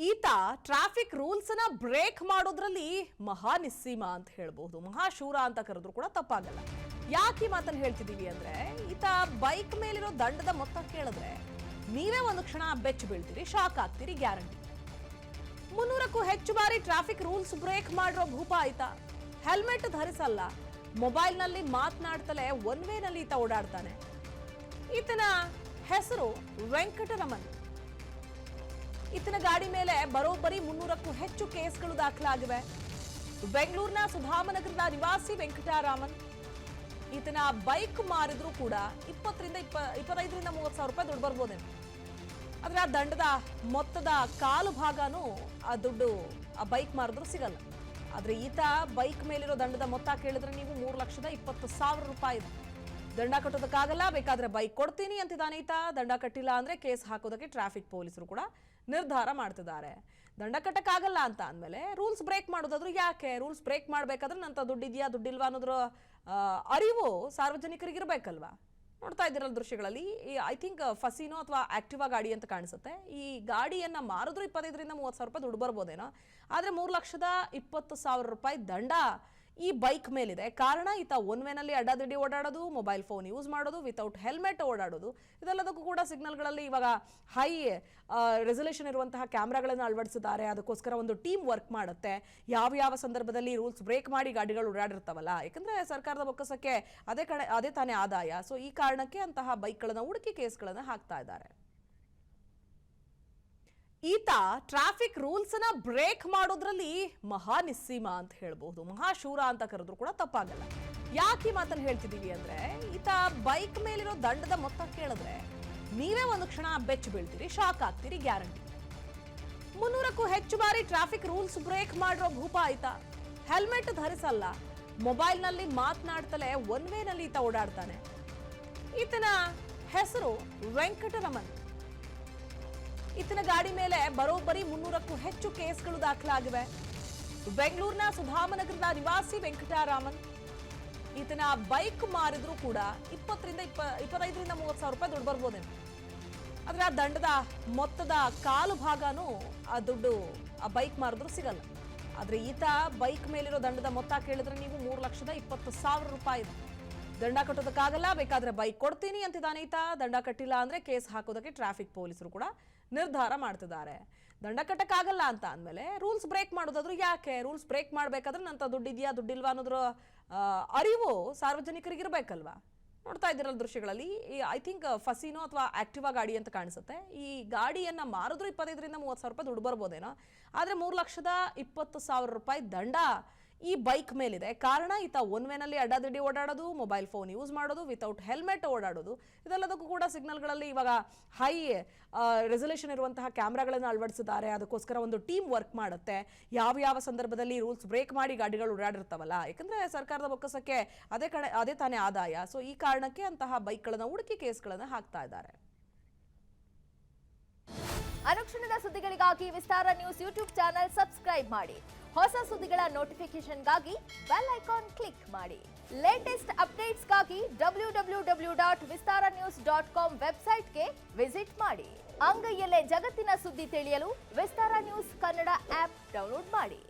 ಈತ traffic rules ನ break ಮಾಡೋದ್ರಲ್ಲಿ ಮಹಾ ನಿಸ್ಸೀಮ ಅಂತ ಹೇಳ್ಬಹುದು, ಮಹಾಶೂರ ಅಂತ ಕರೆದ್ರು ಕೂಡ ತಪ್ಪಾಗಲ್ಲ. ಯಾಕೆ ಈ ಮಾತನ್ನು ಹೇಳ್ತಿದೀವಿ ಅಂದ್ರೆ, ಈತ ಬೈಕ್ ಮೇಲಿರೋ ದಂಡದ ಮೊತ್ತ ಕೇಳಿದ್ರೆ ನೀವೇ ಒಂದು ಕ್ಷಣ ಬೆಚ್ಚ ಬೀಳ್ತೀರಿ, ಶಾಕ್ ಆಗ್ತೀರಿ ಗ್ಯಾರಂಟಿ. 300ಕ್ಕೂ ಹೆಚ್ಚು ಬಾರಿ ಟ್ರಾಫಿಕ್ ರೂಲ್ಸ್ ಬ್ರೇಕ್ ಮಾಡಿರೋ ಭೂಪ ಈತ. ಹೆಲ್ಮೆಟ್ ಧರಿಸಲ್ಲ, ಮೊಬೈಲ್ ನಲ್ಲಿ ಮಾತನಾಡ್ತಲೇ ಒನ್ ವೇ ನಲ್ಲಿ ಈತ ಓಡಾಡ್ತಾನೆ. ಈತನ ಹೆಸರು ವೆಂಕಟರಮನ್. ಈತನ ಗಾಡಿ ಮೇಲೆ ಬರೋಬ್ಬರಿ 300ಕ್ಕೂ ಹೆಚ್ಚು ಕೇಸ್ಗಳು ದಾಖಲಾಗಿವೆ. ಬೆಂಗಳೂರಿನ ಸುಧಾಮನಗರದ ನಿವಾಸಿ ವೆಂಕಟರಾಮನ್. ಈತನ ಬೈಕ್ ಮಾರಿದ್ರು ಕೂಡ 25ರಿಂದ 30 ಸಾವಿರ ರೂಪಾಯಿ ದುಡ್ಡು ಬರ್ಬೋದೇನು. ಆದ್ರೆ ಆ ದಂಡದ ಮೊತ್ತದ ಕಾಲು ಭಾಗನೂ ಆ ದುಡ್ಡು ಆ ಬೈಕ್ ಮಾರಿದ್ರು ಸಿಗಲ್ಲ. ಆದ್ರೆ ಈತ ಬೈಕ್ ಮೇಲಿರೋ ದಂಡದ ಮೊತ್ತ ಕೇಳಿದ್ರೆ ನೀವು 3,20,000 ರೂಪಾಯಿ ಇದೆ. ದಂಡ ಕಟ್ಟೋದಕ್ಕಾಗಲ್ಲ, ಬೇಕಾದ್ರೆ ಬೈಕ್ ಕೊಡ್ತೀನಿ ಅಂತಿದ್ದಾನೆ ಈತ. ದಂಡ ಕಟ್ಟಿಲ್ಲ ಅಂದ್ರೆ ಕೇಸ್ ಹಾಕೋದಕ್ಕೆ ಟ್ರಾಫಿಕ್ ಪೊಲೀಸರು ಕೂಡ ನಿರ್ಧಾರ ಮಾಡ್ತಿದ್ದಾರೆ. ದಂಡ ಕಟ್ಟಕ್ಕಾಗಲ್ಲ ಅಂತ ಅಂದಮೇಲೆ ರೂಲ್ಸ್ ಬ್ರೇಕ್ ಮಾಡೋದಾದ್ರೂ ಯಾಕೆ? ರೂಲ್ಸ್ ಬ್ರೇಕ್ ಮಾಡ್ಬೇಕಾದ್ರೆ ನಂತ ದುಡ್ಡಿದ್ಯಾ ದುಡ್ಡಿಲ್ವಾ ಅನ್ನೋದ್ರ ಅರಿವು ಸಾರ್ವಜನಿಕರಿಗೆ ಇರಬೇಕಲ್ವಾ? ನೋಡ್ತಾ ಇದ್ದೀರಲ್ಲ ದೃಶ್ಯಗಳಲ್ಲಿ, ಐ ಥಿಂಕ್ ಫಸಿನೋ ಅಥವಾ ಆಕ್ಟಿವಾ ಗಾಡಿ ಅಂತ ಕಾಣಿಸುತ್ತೆ. ಈ ಗಾಡಿಯನ್ನ ಮಾರಿದ್ರು 25ರಿಂದ 30 ಸಾವಿರ ರೂಪಾಯಿ ದುಡ್ಡು ಬರ್ಬೋದೇನೋ. ಆದ್ರೆ 3,20,000 ರೂಪಾಯಿ ದಂಡ ಈ ಬೈಕ್ ಮೇಲಿದೆ. ಕಾರಣ ಈತ ಒನ್ ವೇನಲ್ಲಿ ಅಡ್ಡಾದಿಡ್ಡಿ ಓಡಾಡೋದು, ಮೊಬೈಲ್ ಫೋನ್ ಯೂಸ್ ಮಾಡೋದು, ವಿತೌಟ್ ಹೆಲ್ಮೆಟ್ ಓಡಾಡೋದು. ಇದೆಲ್ಲದಕ್ಕೂ ಕೂಡ ಸಿಗ್ನಲ್ಗಳಲ್ಲಿ ಇವಾಗ ಹೈ ರೆಸಲ್ಯೂಷನ್ ಇರುವಂತಹ ಕ್ಯಾಮ್ರಾಗಳನ್ನು ಅಳವಡಿಸಿದ್ದಾರೆ. ಅದಕ್ಕೋಸ್ಕರ ಒಂದು ಟೀಮ್ ವರ್ಕ್ ಮಾಡುತ್ತೆ. ಯಾವ ಸಂದರ್ಭದಲ್ಲಿ ರೂಲ್ಸ್ ಬ್ರೇಕ್ ಮಾಡಿ ಗಾಡಿಗಳು ಓಡಾಡಿರ್ತಾವಲ್ಲ, ಯಾಕಂದ್ರೆ ಸರ್ಕಾರದ ಬೊಕ್ಕಸಕ್ಕೆ ಅದೇ ತಾನೇ ಆದಾಯ. ಸೊ ಈ ಕಾರಣಕ್ಕೆ ಅಂತಹ ಬೈಕ್ಗಳನ್ನ ಹುಡುಕಿ ಕೇಸ್ಗಳನ್ನ ಹಾಕ್ತಾ ಇದ್ದಾರೆ. ಈತ ಟ್ರಾಫಿಕ್ ರೂಲ್ಸ್ ನ ಬ್ರೇಕ್ ಮಾಡೋದ್ರಲ್ಲಿ ಮಹಾ ನಿಸ್ಸೀಮ ಅಂತ ಹೇಳ್ಬಹುದು, ಮಹಾಶೂರ ಅಂತ ಕರೆದ್ರು ಕೂಡ ತಪ್ಪಾಗಲ್ಲ. ಯಾಕೆ ಈ ಮಾತನ್ನು ಹೇಳ್ತಿದೀವಿ ಅಂದ್ರೆ, ಈತ ಬೈಕ್ ಮೇಲಿರೋ ದಂಡದ ಮೊತ್ತ ಕೇಳಿದ್ರೆ ನೀವೇ ಒಂದು ಕ್ಷಣ ಬೆಚ್ಚ ಬೀಳ್ತೀರಿ, ಶಾಕ್ ಆಗ್ತೀರಿ ಗ್ಯಾರಂಟಿ. 300ಕ್ಕೂ ಹೆಚ್ಚು ಬಾರಿ ಟ್ರಾಫಿಕ್ ರೂಲ್ಸ್ ಬ್ರೇಕ್ ಮಾಡಿರೋ ಭೂಪ ಈತ. ಹೆಲ್ಮೆಟ್ ಧರಿಸಲ್ಲ, ಮೊಬೈಲ್ ನಲ್ಲಿ ಮಾತನಾಡ್ತಲೇ ಒನ್ ವೇ ನಲ್ಲಿ ಈತ ಓಡಾಡ್ತಾನೆ. ಈತನ ಹೆಸರು ವೆಂಕಟರಮನ್. ಈತನ ಗಾಡಿ ಮೇಲೆ ಬರೋಬ್ಬರಿ 300ಕ್ಕೂ ಹೆಚ್ಚು ಕೇಸ್ಗಳು ದಾಖಲಾಗಿವೆ. ಬೆಂಗಳೂರಿನ ಸುಧಾಮನಗರದ ನಿವಾಸಿ ವೆಂಕಟರಾಮನ್. ಈತನ ಬೈಕ್ ಮಾರಿದ್ರು ಕೂಡ 25ರಿಂದ 30 ಸಾವಿರ ರೂಪಾಯಿ ದುಡ್ಡು ಬರ್ಬೋದೇನು. ಆದ್ರೆ ಆ ದಂಡದ ಮೊತ್ತದ ಕಾಲು ಭಾಗನೂ ಆ ದುಡ್ಡು ಆ ಬೈಕ್ ಮಾರಿದ್ರು ಸಿಗಲ್ಲ. ಆದ್ರೆ ಈತ ಬೈಕ್ ಮೇಲಿರೋ ದಂಡದ ಮೊತ್ತ ಕೇಳಿದ್ರೆ ನೀವು 3,20,000 ರೂಪಾಯಿ ಇದೆ. ದಂಡ ಕಟ್ಟೋದಕ್ಕಾಗಲ್ಲ, ಬೇಕಾದ್ರೆ ಬೈಕ್ ಕೊಡ್ತೀನಿ ಅಂತಿದ್ದಾನೆ ಈತ. ದಂಡ ಕಟ್ಟಿಲ್ಲ ಅಂದ್ರೆ ಕೇಸ್ ಹಾಕೋದಕ್ಕೆ ಟ್ರಾಫಿಕ್ ಪೊಲೀಸರು ಕೂಡ ನಿರ್ಧಾರ ಮಾಡ್ತಿದ್ದಾರೆ. ದಂಡ ಕಟ್ಟಕ್ಕಾಗಲ್ಲ ಅಂತ ಅಂದಮೇಲೆ ರೂಲ್ಸ್ ಬ್ರೇಕ್ ಮಾಡೋದಾದ್ರೂ ಯಾಕೆ? ರೂಲ್ಸ್ ಬ್ರೇಕ್ ಮಾಡ್ಬೇಕಾದ್ರೆ ನಂತ ದುಡ್ಡಿದ್ಯಾ ದುಡ್ಡಿಲ್ವಾ ಅನ್ನೋದ್ರ ಅರಿವು ಸಾರ್ವಜನಿಕರಿಗೆ ಇರಬೇಕಲ್ವಾ? ನೋಡ್ತಾ ಇದ್ದೀರಲ್ಲ ದೃಶ್ಯಗಳಲ್ಲಿ, ಐ ಥಿಂಕ್ ಫಸಿನೋ ಅಥವಾ ಆಕ್ಟಿವಾ ಗಾಡಿ ಅಂತ ಕಾಣಿಸುತ್ತೆ. ಈ ಗಾಡಿಯನ್ನ ಮಾರಿದ್ರು 25ರಿಂದ 30 ಸಾವಿರ ರೂಪಾಯಿ ದುಡ್ಡು ಬರ್ಬೋದೇನೋ. ಆದ್ರೆ 3,20,000 ರೂಪಾಯಿ ದಂಡ ಈ ಬೈಕ್ ಮೇಲಿದೆ. ಕಾರಣ ಈತ ಒನ್ ವೇನಲ್ಲಿ ಅಡ್ಡಾದಿಡ್ಡಿ ಓಡಾಡೋದು, ಮೊಬೈಲ್ ಫೋನ್ ಯೂಸ್ ಮಾಡೋದು, ವಿತೌಟ್ ಹೆಲ್ಮೆಟ್ ಓಡಾಡೋದು. ಇದೆಲ್ಲದಕ್ಕೂ ಕೂಡ ಸಿಗ್ನಲ್ಗಳಲ್ಲಿ ಇವಾಗ ಹೈ ರೆಸಲ್ಯೂಷನ್ ಇರುವಂತಹ ಕ್ಯಾಮ್ರಾಗಳನ್ನು ಅಳವಡಿಸಿದ್ದಾರೆ. ಅದಕ್ಕೋಸ್ಕರ ಒಂದು ಟೀಮ್ ವರ್ಕ್ ಮಾಡುತ್ತೆ. ಯಾವ ಸಂದರ್ಭದಲ್ಲಿ ರೂಲ್ಸ್ ಬ್ರೇಕ್ ಮಾಡಿ ಗಾಡಿಗಳು ಓಡಾಡಿರ್ತಾವಲ್ಲ, ಯಾಕಂದ್ರೆ ಸರ್ಕಾರದ ಬೊಕ್ಕಸಕ್ಕೆ ಅದೇ ತಾನೇ ಆದಾಯ. ಸೊ ಈ ಕಾರಣಕ್ಕೆ ಅಂತಹ ಬೈಕ್ಗಳನ್ನ ಹುಡುಕಿ ಕೇಸ್ಗಳನ್ನ ಹಾಕ್ತಾ ಇದ್ದಾರೆ. ಅನುಕ್ಷಣದ ಸುದ್ದಿಗಳಿಗಾಗಿ ವಿಸ್ತಾರ ನ್ಯೂಸ್ ಯೂಟ್ಯೂಬ್ ಚಾನೆಲ್ ಸಬ್ಸ್ಕ್ರೈಬ್ ಮಾಡಿ. ಹೊಸ ಸುದ್ದಿಗಳ ನೋಟಿಫಿಕೇಶನ್ಗಾಗಿ ಬೆಲ್ ಐಕಾನ್ ಕ್ಲಿಕ್ ಮಾಡಿ. ಲೇಟೆಸ್ಟ್ ಅಪ್ಡೇಟ್ಸ್ಗಾಗಿ www.vistaranews.com ವೆಬ್ಸೈಟ್ಗೆ ವಿಸಿಟ್ ಮಾಡಿ. ಅಂಗೈಯಲ್ಲೇ ಜಗತ್ತಿನ ಸುದ್ದಿ ತಿಳಿಯಲು ವಿಸ್ತಾರ ನ್ಯೂಸ್ ಕನ್ನಡ ಆಪ್ ಡೌನ್ಲೋಡ್ ಮಾಡಿ.